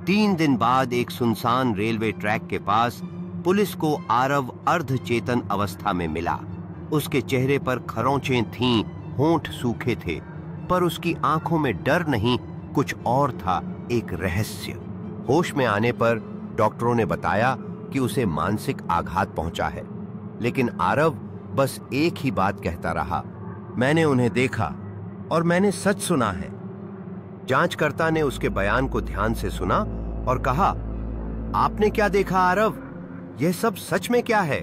3 दिन बाद एक सुनसान रेलवे ट्रैक के पास पुलिस को आरव अर्धचेतन अवस्था में मिला। उसके चेहरे पर खरोंचें थीं, होंठ सूखे थे, पर उसकी आंखों में डर नहीं, कुछ और था, एक रहस्य। होश में आने पर डॉक्टरों ने बताया कि उसे मानसिक आघात पहुंचा है, लेकिन आरव बस एक ही बात कहता रहा, मैंने उन्हें देखा और मैंने सच सुना है। जांचकर्ता ने उसके बयान को ध्यान से सुना और कहा, आपने क्या देखा आरव? यह सब सच में क्या है?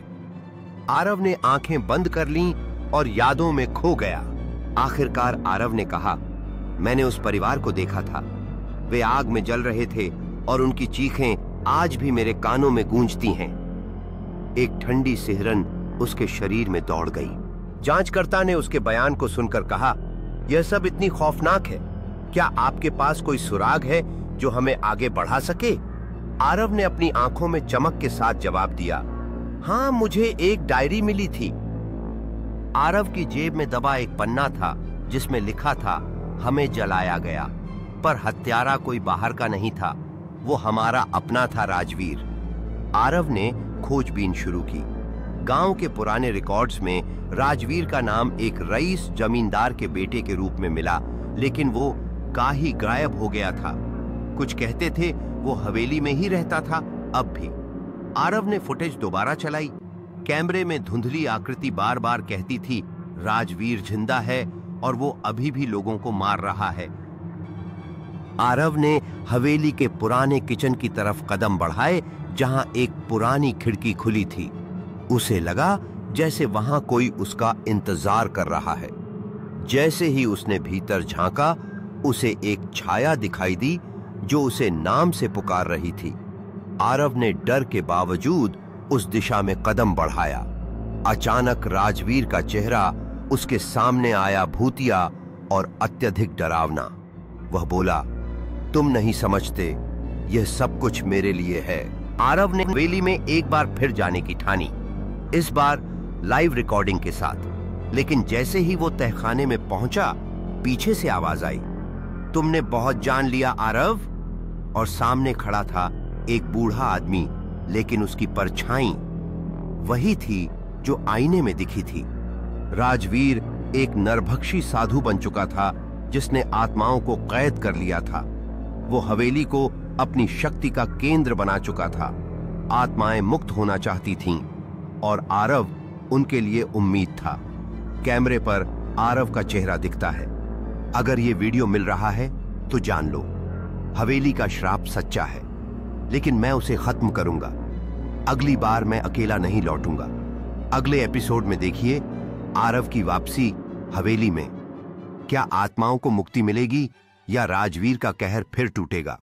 आरव ने आंखें बंद कर लीं और यादों में खो गया। आखिरकार आरव ने कहा, मैंने उस परिवार को देखा था। वे आग में जल रहे थे और उनकी चीखें आज भी मेरे कानों में गूंजती हैं। एक ठंडी सिहरन उसके शरीर में दौड़ गई। जांचकर्ता ने उसके बयान को सुनकर कहा, यह सब इतनी खौफनाक है, क्या आपके पास कोई सुराग है जो हमें आगे बढ़ा सके? आरव ने अपनी आंखों में चमक के साथ जवाब दिया, हां, मुझे एक डायरी मिली थी। आरव की जेब में दबा एक पन्ना था जिसमें लिखा था, हमें जलाया गया, पर हत्यारा कोई बाहर का नहीं था, वो हमारा अपना था, राजवीर। आरव ने खोजबीन शुरू की। गांव के पुराने रिकॉर्ड्स में राजवीर का नाम एक रईस जमींदार के बेटे के रूप में मिला, लेकिन वो काहे गायब हो गया था। कुछ कहते थे वो हवेली में ही रहता था अब भी। आरव ने फुटेज दोबारा चलाई। कैमरे में धुंधली आकृति बार बार कहती थी, राजवीर जिंदा है और वो अभी भी लोगों को मार रहा है। आरव ने हवेली के पुराने किचन की तरफ कदम बढ़ाए जहां एक पुरानी खिड़की खुली थी। उसे लगा जैसे वहां कोई उसका इंतजार कर रहा है। जैसे ही उसने भीतर झांका, उसे एक छाया दिखाई दी जो उसे नाम से पुकार रही थी। आरव ने डर के बावजूद उस दिशा में कदम बढ़ाया। अचानक राजवीर का चेहरा उसके सामने आया, भूतिया और अत्यधिक डरावना। वह बोला, तुम नहीं समझते, यह सब कुछ मेरे लिए है। आरव ने हवेली में एक बार फिर जाने की ठानी, इस बार लाइव रिकॉर्डिंग के साथ। लेकिन जैसे ही वो तहखाने में पहुंचा, पीछे से आवाज आई, तुमने बहुत जान लिया आरव। और सामने खड़ा था एक बूढ़ा आदमी, लेकिन उसकी परछाई वही थी जो आईने में दिखी थी। राजवीर एक नरभक्षी साधु बन चुका था जिसने आत्माओं को कैद कर लिया था। वो हवेली को अपनी शक्ति का केंद्र बना चुका था। आत्माएं मुक्त होना चाहती थीं और आरव उनके लिए उम्मीद था। कैमरे पर आरव का चेहरा दिखता है। अगर ये वीडियो मिल रहा है तो जान लो, हवेली का श्राप सच्चा है, लेकिन मैं उसे खत्म करूंगा। अगली बार मैं अकेला नहीं लौटूंगा। अगले एपिसोड में देखिए आरव की वापसी हवेली में। क्या आत्माओं को मुक्ति मिलेगी या राजवीर का कहर फिर टूटेगा?